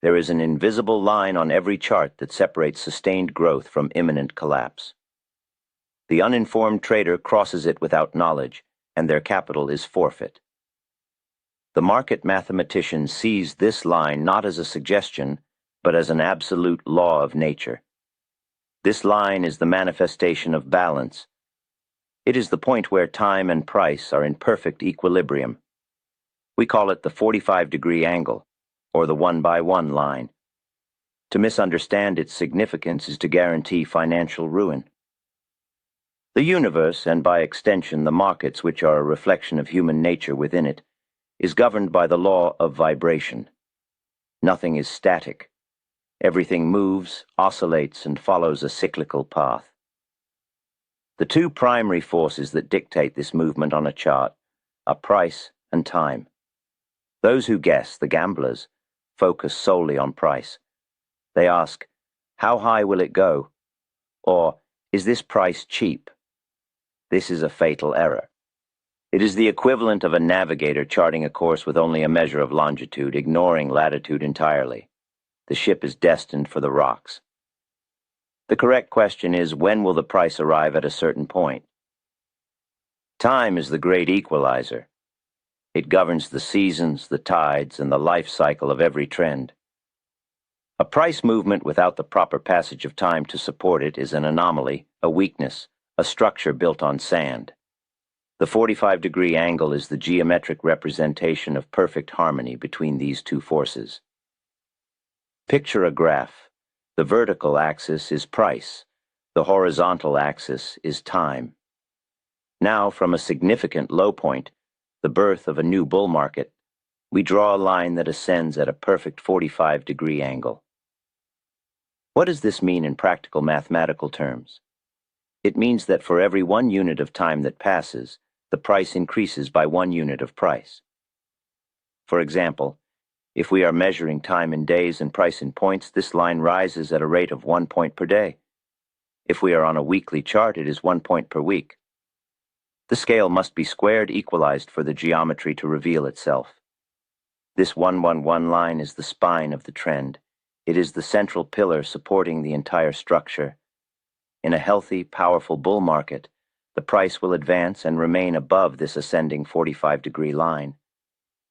There is an invisible line on every chart that separates sustained growth from imminent collapse. The uninformed trader crosses it without knowledge, and their capital is forfeit. The market mathematician sees this line not as a suggestion, but as an absolute law of nature. This line is the manifestation of balance. It is the point where time and price are in perfect equilibrium. We call it the 45-degree angle, or the 1-by-1 line. To misunderstand its significance is to guarantee financial ruin. The universe, and by extension the markets which are a reflection of human nature within it, is governed by the law of vibration. Nothing is static. Everything moves, oscillates, and follows a cyclical path. The two primary forces that dictate this movement on a chart are price and time. Those who guess, the gamblers, focus solely on price. They ask, how high will it go? Or, is this price cheap? This is a fatal error. It is the equivalent of a navigator charting a course with only a measure of longitude, ignoring latitude entirely. The ship is destined for the rocks. The correct question is, when will the price arrive at a certain point? Time is the great equalizer. It governs the seasons, the tides, and the life cycle of every trend. A price movement without the proper passage of time to support it is an anomaly, a weakness, a structure built on sand. The 45-degree angle is the geometric representation of perfect harmony between these two forces. Picture a graph. The vertical axis is price. The horizontal axis is time. Now, from a significant low point, the birth of a new bull market, we draw a line that ascends at a perfect 45-degree angle. What does this mean in practical mathematical terms? It means that for every 1 unit of time that passes, the price increases by 1 unit of price. For example, if we are measuring time in days and price in points, this line rises at a rate of 1 point per day. If we are on a weekly chart, it is 1 point per week. The scale must be squared, equalized for the geometry to reveal itself. This 1-1-1 line is the spine of the trend. It is the central pillar supporting the entire structure. In a healthy, powerful bull market, the price will advance and remain above this ascending 45-degree line.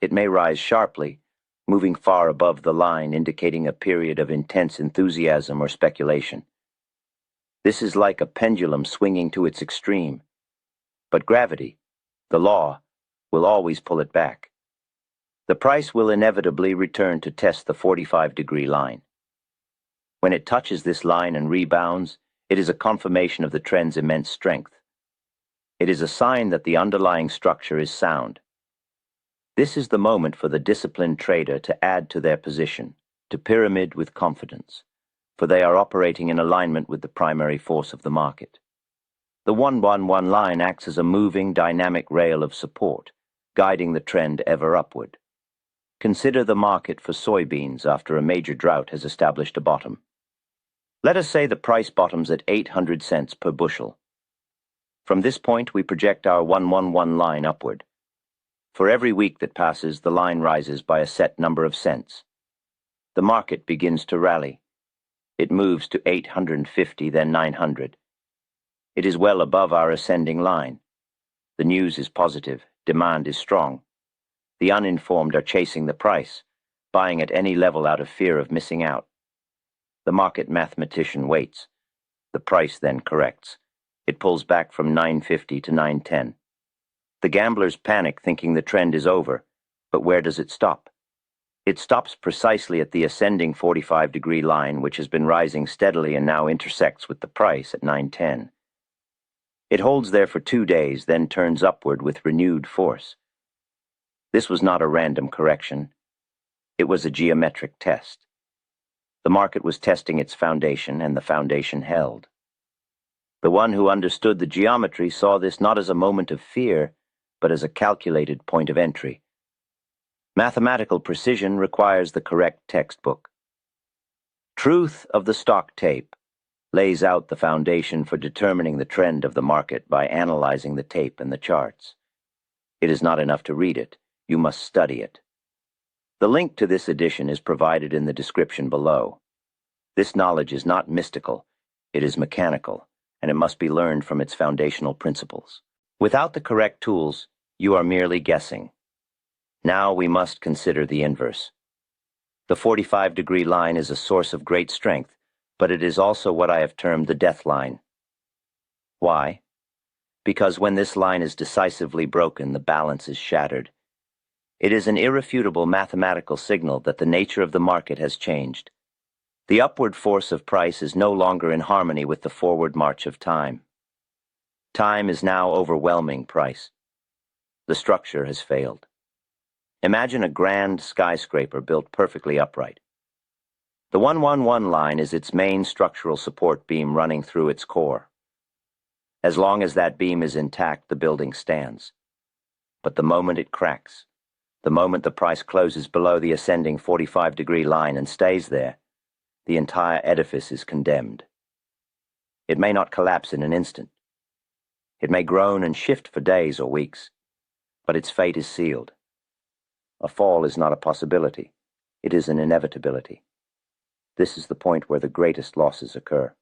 It may rise sharply, moving far above the line, indicating a period of intense enthusiasm or speculation. This is like a pendulum swinging to its extreme. But gravity, the law, will always pull it back. The price will inevitably return to test the 45-degree line. When it touches this line and rebounds, it is a confirmation of the trend's immense strength. It is a sign that the underlying structure is sound. This is the moment for the disciplined trader to add to their position, to pyramid with confidence, for they are operating in alignment with the primary force of the market. The 1-1-1 line acts as a moving, dynamic rail of support, guiding the trend ever upward. Consider the market for soybeans after a major drought has established a bottom. Let us say the price bottoms at 800 cents per bushel. From this point, we project our 1-1-1 line upward. For every week that passes, the line rises by a set number of cents. The market begins to rally. It moves to 850, then 900. It is well above our ascending line. The news is positive. Demand is strong. The uninformed are chasing the price, buying at any level out of fear of missing out. The market mathematician waits. The price then corrects. It pulls back from 950 to 910. The gamblers panic, thinking the trend is over, but where does it stop? It stops precisely at the ascending 45-degree line, which has been rising steadily and now intersects with the price at 910. It holds there for 2 days, then turns upward with renewed force. This was not a random correction. It was a geometric test. The market was testing its foundation, and the foundation held. The one who understood the geometry saw this not as a moment of fear, but as a calculated point of entry. Mathematical precision requires the correct textbook. Truth of the stock tape lays out the foundation for determining the trend of the market by analyzing the tape and the charts. It is not enough to read it. You must study it. The link to this edition is provided in the description below. This knowledge is not mystical, it is mechanical, and it must be learned from its foundational principles. Without the correct tools, you are merely guessing. Now we must consider the inverse. The 45-degree line is a source of great strength, but it is also what I have termed the death line. Why? Because when this line is decisively broken, the balance is shattered. It is an irrefutable mathematical signal that the nature of the market has changed. The upward force of price is no longer in harmony with the forward march of time. Time is now overwhelming price. The structure has failed. Imagine a grand skyscraper built perfectly upright. The 111 line is its main structural support beam running through its core. As long as that beam is intact, the building stands. But the moment it cracks, the moment the price closes below the ascending 45-degree line and stays there, the entire edifice is condemned. It may not collapse in an instant. It may groan and shift for days or weeks, but its fate is sealed. A fall is not a possibility. It is an inevitability. This is the point where the greatest losses occur.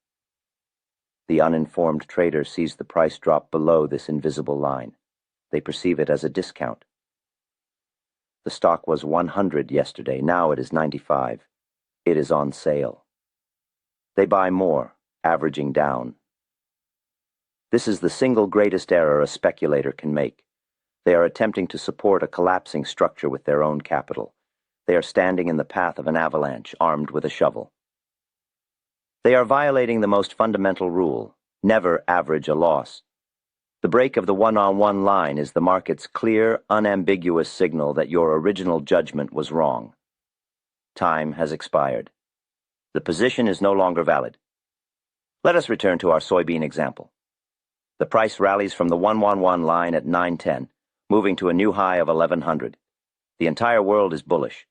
The uninformed trader sees the price drop below this invisible line. They perceive it as a discount. The stock was 100 yesterday, now it is 95. It is on sale. They buy more, averaging down. This is the single greatest error a speculator can make. They are attempting to support a collapsing structure with their own capital. They are standing in the path of an avalanche, armed with a shovel. They are violating the most fundamental rule: never average a loss. The break of the one-on-one line is the market's clear, unambiguous signal that your original judgment was wrong. Time has expired. The position is no longer valid. Let us return to our soybean example. The price rallies from the 1-1-1 line at 910, moving to a new high of 1100. The entire world is bullish.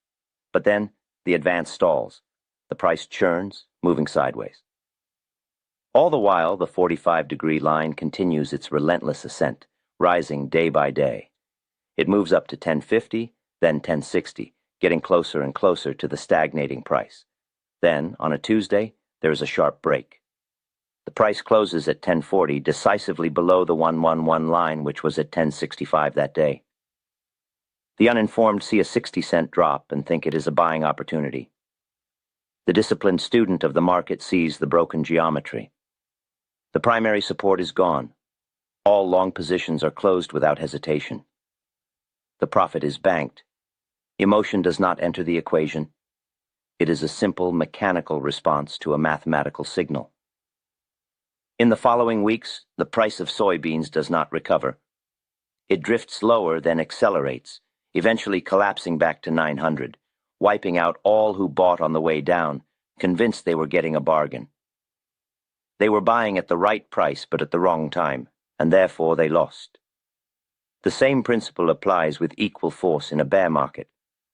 But then, the advance stalls. The price churns, moving sideways. All the while, the 45-degree line continues its relentless ascent, rising day by day. It moves up to 1050, then 1060, getting closer and closer to the stagnating price. Then, on a Tuesday, there is a sharp break. The price closes at 1040, decisively below the 1-1-1 line, which was at 1065 that day. The uninformed see a 60-cent drop and think it is a buying opportunity. The disciplined student of the market sees the broken geometry. The primary support is gone. All long positions are closed without hesitation. The profit is banked. Emotion does not enter the equation. It is a simple mechanical response to a mathematical signal. In the following weeks, the price of soybeans does not recover. It drifts lower, then accelerates, eventually collapsing back to 900, wiping out all who bought on the way down, convinced they were getting a bargain. They were buying at the right price but at the wrong time, and therefore they lost. The same principle applies with equal force in a bear market.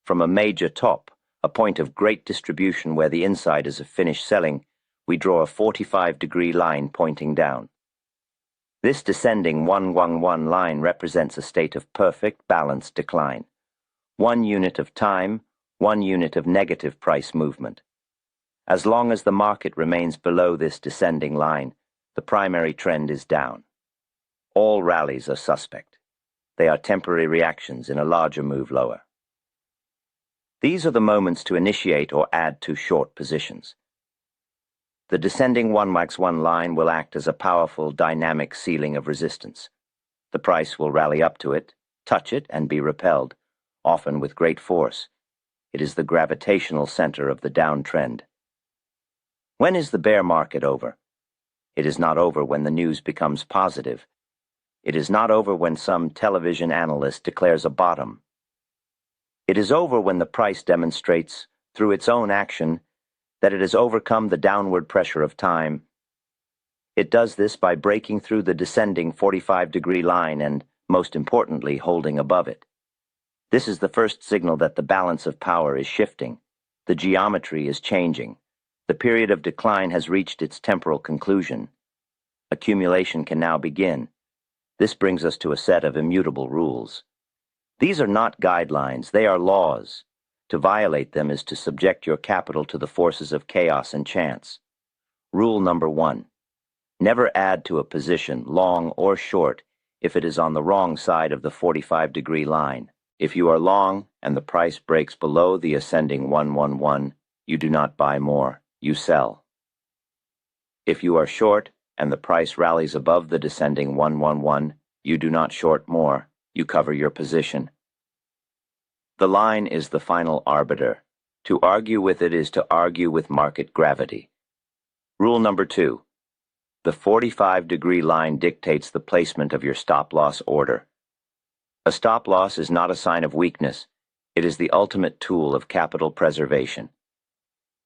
From a major top, a point of great distribution where the insiders have finished selling, we draw a 45-degree line pointing down. This descending 1-1-1 line represents a state of perfect, balanced decline. 1 unit of time, 1 unit of negative price movement. As long as the market remains below this descending line, the primary trend is down. All rallies are suspect. They are temporary reactions in a larger move lower. These are the moments to initiate or add to short positions. The descending 1-1 line will act as a powerful, dynamic ceiling of resistance. The price will rally up to it, touch it, and be repelled, often with great force. It is the gravitational center of the downtrend. When is the bear market over? It is not over when the news becomes positive. It is not over when some television analyst declares a bottom. It is over when the price demonstrates, through its own action, that it has overcome the downward pressure of time. It does this by breaking through the descending 45-degree line and, most importantly, holding above it. This is the first signal that the balance of power is shifting. The geometry is changing. The period of decline has reached its temporal conclusion. Accumulation can now begin. This brings us to a set of immutable rules. These are not guidelines, they are laws. To violate them is to subject your capital to the forces of chaos and chance. Rule number 1. Never add to a position, long or short, if it is on the wrong side of the 45-degree line. If you are long and the price breaks below the ascending 111, you do not buy more, you sell. If you are short and the price rallies above the descending 111, you do not short more, you cover your position. The line is the final arbiter. To argue with it is to argue with market gravity. Rule number 2. The 45-degree line dictates the placement of your stop-loss order. A stop-loss is not a sign of weakness. It is the ultimate tool of capital preservation.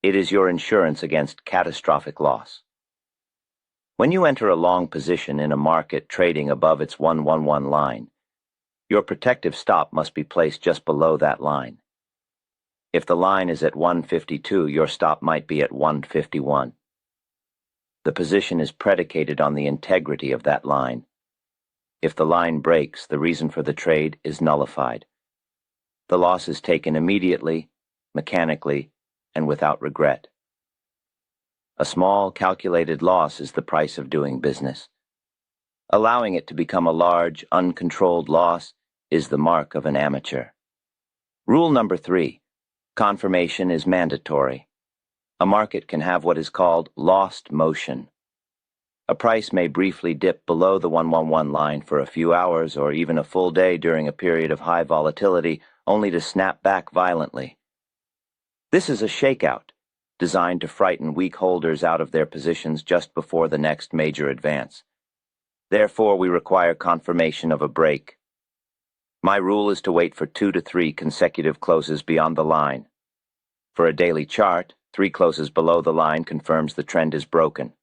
It is your insurance against catastrophic loss. When you enter a long position in a market trading above its 111 line, your protective stop must be placed just below that line. If the line is at 152, your stop might be at 151. The position is predicated on the integrity of that line. If the line breaks, the reason for the trade is nullified. The loss is taken immediately, mechanically, and without regret. A small, calculated loss is the price of doing business. Allowing it to become a large, uncontrolled loss is the mark of an amateur. Rule number 3. Confirmation is mandatory. A market can have what is called lost motion. A price may briefly dip below the 111 line for a few hours or even a full day during a period of high volatility, only to snap back violently. This is a shakeout, designed to frighten weak holders out of their positions just before the next major advance. Therefore, we require confirmation of a break. My rule is to wait for 2 to 3 consecutive closes beyond the line. For a daily chart, 3 closes below the line confirms the trend is broken.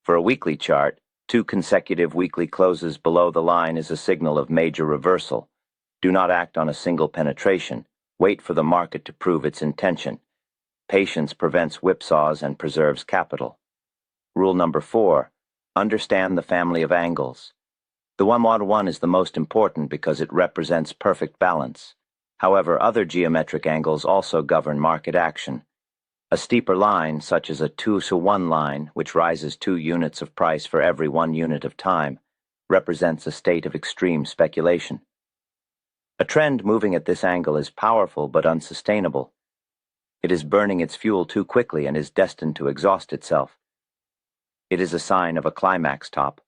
For a weekly chart, 2 consecutive weekly closes below the line is a signal of major reversal. Do not act on a single penetration. Wait for the market to prove its intention. Patience prevents whipsaws and preserves capital. Rule number 4. Understand the family of angles. The 111 is the most important because it represents perfect balance. However, other geometric angles also govern market action. A steeper line, such as a 2-to-1 line, which rises 2 units of price for every 1 unit of time, represents a state of extreme speculation. A trend moving at this angle is powerful but unsustainable. It is burning its fuel too quickly and is destined to exhaust itself. It is a sign of a climax top.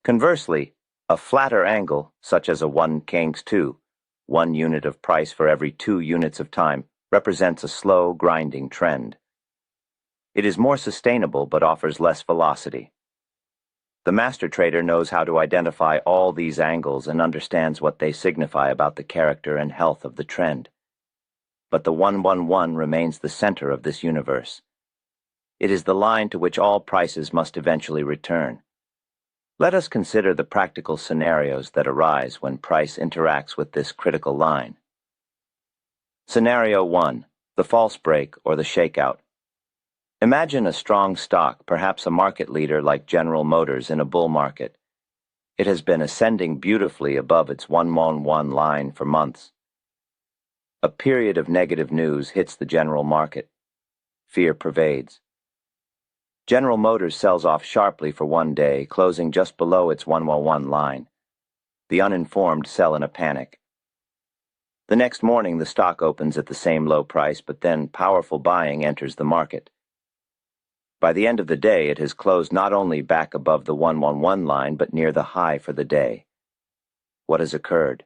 Conversely, a flatter angle, such as a 1-Kings-2, 1 unit of price for every 2 units of time, represents a slow, grinding trend. It is more sustainable but offers less velocity. The master trader knows how to identify all these angles and understands what they signify about the character and health of the trend. But the 111 remains the center of this universe. It is the line to which all prices must eventually return. Let us consider the practical scenarios that arise when price interacts with this critical line. Scenario 1. The false break or the shakeout. Imagine a strong stock, perhaps a market leader like General Motors in a bull market. It has been ascending beautifully above its 111 line for months. A period of negative news hits the general market. Fear pervades. General Motors sells off sharply for 1 day, closing just below its 111 line. The uninformed sell in a panic. The next morning, the stock opens at the same low price, but then powerful buying enters the market. By the end of the day, it has closed not only back above the 111 line, but near the high for the day. What has occurred?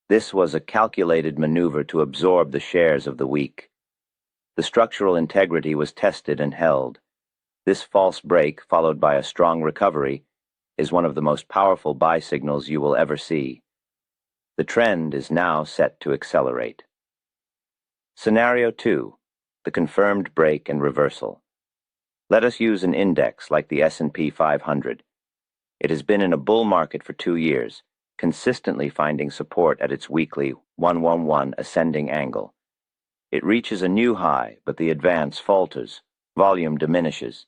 This was a calculated maneuver to absorb the shares of the weak. The structural integrity was tested and held. This false break, followed by a strong recovery, is one of the most powerful buy signals you will ever see. The trend is now set to accelerate. Scenario 2. The confirmed break and reversal. Let us use an index like the S&P 500. It has been in a bull market for 2 years, consistently finding support at its weekly 111 ascending angle. It reaches a new high, but the advance falters. Volume diminishes.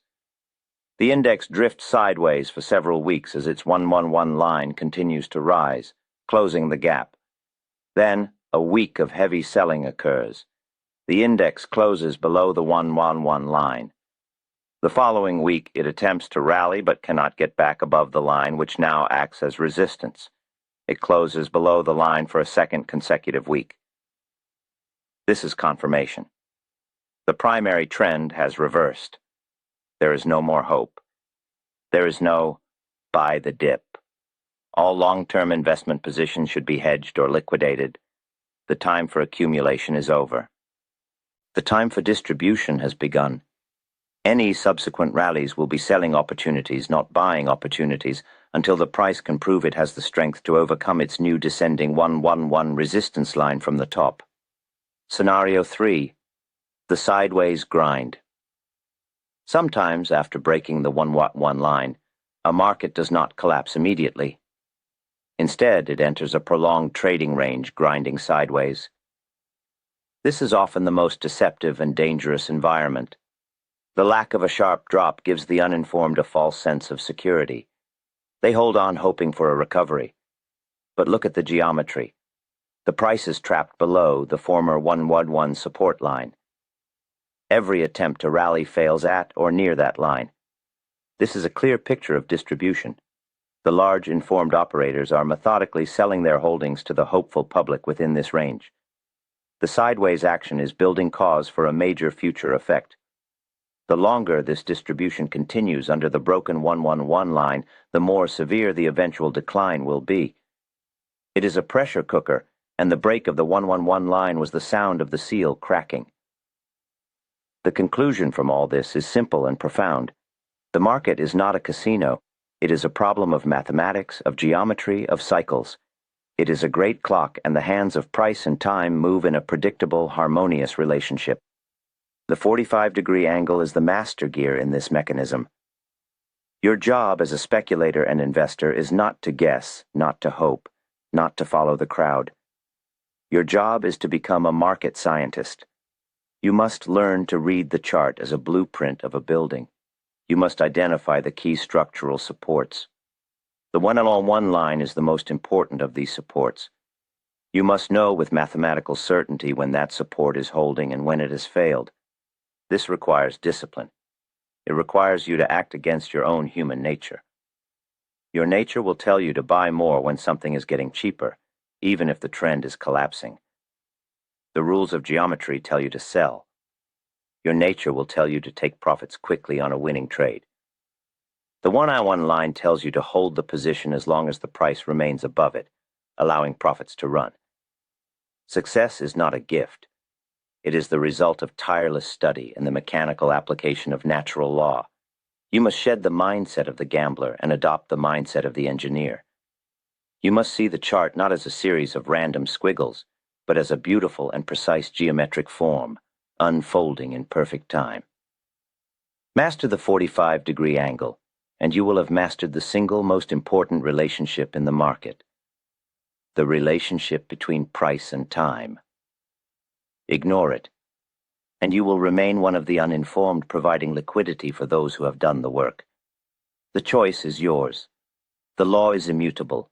The index drifts sideways for several weeks as its 111 line continues to rise, closing the gap. Then, a week of heavy selling occurs. The index closes below the 111 line. The following week, it attempts to rally but cannot get back above the line, which now acts as resistance. It closes below the line for a second consecutive week. This is confirmation. The primary trend has reversed. There is no more hope. There is no buy the dip. All long-term investment positions should be hedged or liquidated. The time for accumulation is over. The time for distribution has begun. Any subsequent rallies will be selling opportunities, not buying opportunities, until the price can prove it has the strength to overcome its new descending 111 resistance line from the top. Scenario 3. The sideways grind. Sometimes, after breaking the 111 line, a market does not collapse immediately. Instead, it enters a prolonged trading range, grinding sideways. This is often the most deceptive and dangerous environment. The lack of a sharp drop gives the uninformed a false sense of security. They hold on hoping for a recovery. But look at the geometry. The price is trapped below the former 111 support line. Every attempt to rally fails at or near that line. This is a clear picture of distribution. The large informed operators are methodically selling their holdings to the hopeful public within this range. The sideways action is building cause for a major future effect. The longer this distribution continues under the broken 111 line, the more severe the eventual decline will be. It is a pressure cooker, and the break of the 111 line was the sound of the seal cracking. The conclusion from all this is simple and profound. The market is not a casino. It is a problem of mathematics, of geometry, of cycles. It is a great clock, and the hands of price and time move in a predictable, harmonious relationship. The 45-degree angle is the master gear in this mechanism. Your job as a speculator and investor is not to guess, not to hope, not to follow the crowd. Your job is to become a market scientist. You must learn to read the chart as a blueprint of a building. You must identify the key structural supports. The 111 line is the most important of these supports. You must know with mathematical certainty when that support is holding and when it has failed. This requires discipline. It requires you to act against your own human nature. Your nature will tell you to buy more when something is getting cheaper, even if the trend is collapsing. The rules of geometry tell you to sell. Your nature will tell you to take profits quickly on a winning trade. The 111 line tells you to hold the position as long as the price remains above it, allowing profits to run. Success is not a gift. It is the result of tireless study and the mechanical application of natural law. You must shed the mindset of the gambler and adopt the mindset of the engineer. You must see the chart not as a series of random squiggles, but as a beautiful and precise geometric form, unfolding in perfect time. Master the 45-degree angle, and you will have mastered the single most important relationship in the market, the relationship between price and time. Ignore it, and you will remain one of the uninformed, providing liquidity for those who have done the work. The choice is yours. The law is immutable.